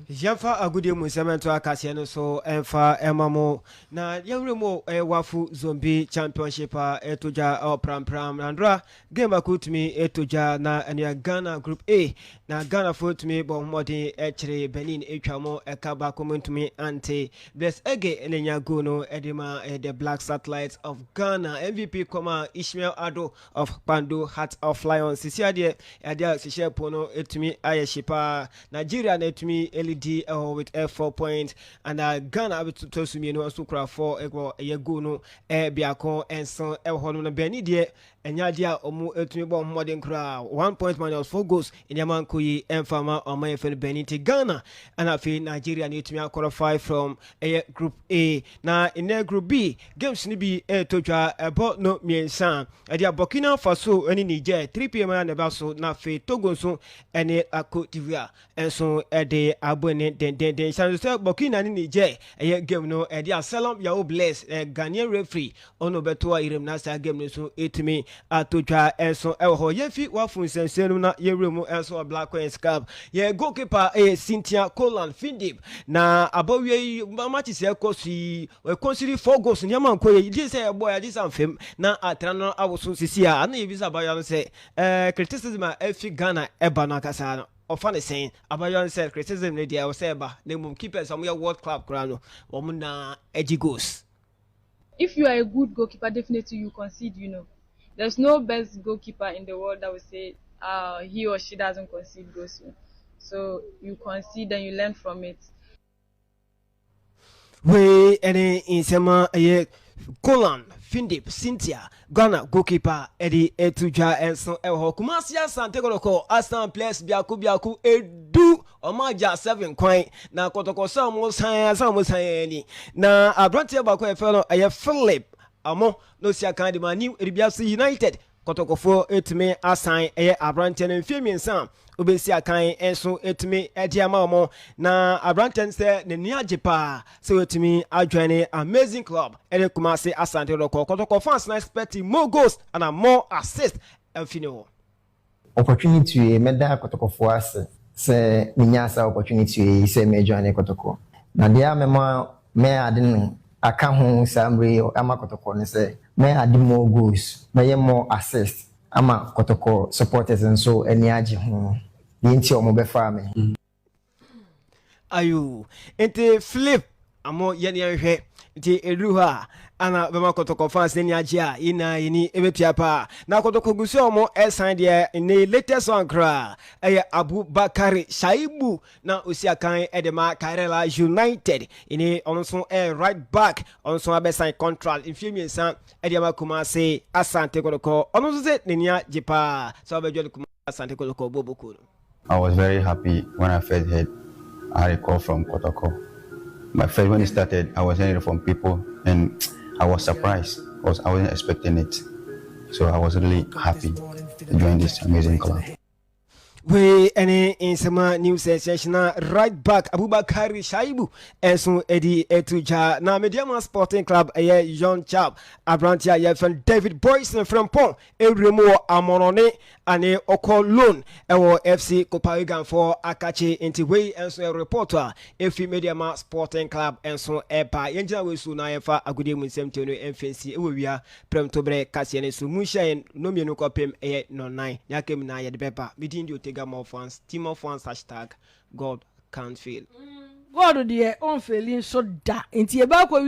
Jamfa agudi musemento akase no so emfa emamo na yewremo wafu zombie championship etoja pram andra game akutumi etoja na ania Ghana group A na Ghana for me bo modi echre Benin etwamo ekaba komentumi ante bless ege enenya go no edema the Black Satellites of Ghana MVP koma Ishmael Ado of Pando Heart of Lions sisiade adia sishe pono etumi ayeshipa Nigeria na etumi LED with 4 points and Ghana with to me no so cra 4 ego yego no biako enso hono na beni de enyadia omu etumi bo modern cra 1 point minus 4 goals in yamanko yi enfama o man fe Benin te Ghana and afi Nigeria na etumi qualify from group A na in group B games ni bi totwa ebo no miensa dia Burkina Faso ani Niger 3 pm na ba so na fe Togo so ene Côte d'Ivoire enso de abone den sanso Burkina ni Niger game no dia Salam ya bless Ghanaian referee ono beto irem na sa game no so etumi atotwa enso ho yefi wafun sensenu na yeremu enso Black Queens Cup ye goalkeeper Cynthia Konlan Findip na abawie match se kosi we consider 4 goals nyama nko ye di say boy adi samfem na atra no awoso sisia ana ye bisa bayo no say criticism efi Ghana eba na kasa no ofane saying abayo said criticism ne dia o say eba na mum keepers some world club crano wo na eji goals. If you are a good goalkeeper, definitely you concede, There's no best goalkeeper in the world that will say he or she doesn't concede goals. So you concede and you learn from it. We any in sema Konlan Findip Cynthia Ghana goalkeeper Eddie Etuja enso Kumasi Asante Kotoko Asante place biaku edu omaja 7 kwan na Kotoko samo san ni na abrantie ba ko no Philip amo no sia kan de New Eribiasi United Kotoko for etime asan abrantie no mfiemiensa obesi akan enso etime ediama omo na abranten se ne niajepa se etime adwane amazing club Kumasi Asante Kotoko fans na expecting more goals and more assists and opportunity meda Kotoko for us se ninyasa opportunity se me join Kotoko na dia me adin aka ho sambre ama Kotoko ne se me adi more goals me more assists ama Kotoko supporters and so eni age ho Yinti omo be farming. Ayu, ente flip amo yeni anhwe nti eruha ana bema Kotoko fans ni ajia ina yini ebetiapa na Kotoko gusi omo esan de ne latest one kra Abu Bakari Shaibu na Osiakan edema Karela United ini onso right back onso abesan contract infiemiensa edema Kumasi Asante Kotoko onso se nenia jipa so abejole Kumasi Asante Kotoko boboku. I was very happy when I first heard I had a call from Kotoko. My first when it started, I was hearing it from people and I was surprised because I wasn't expecting it. So I was really happy to join this amazing club. We any in some new sensation right back Abubakar Shaibu enso Eddie Etuja na Mediama Sporting Club young chap Abrantia yefan David Boyson from Pon Remo Amonone ane oko loan ewo FC Copawegan for Akachi into way enso a reporter efi Mediama Sporting Club enso epa yenja we su na yefa agudi mu nsem no emfensi ewia premtobre kase ne su musha no mienu kopem no 9 yakem na ye de beba midin di more fans, team of fans hashtag God can't fail. God dear on failing so da. Inti eba kwa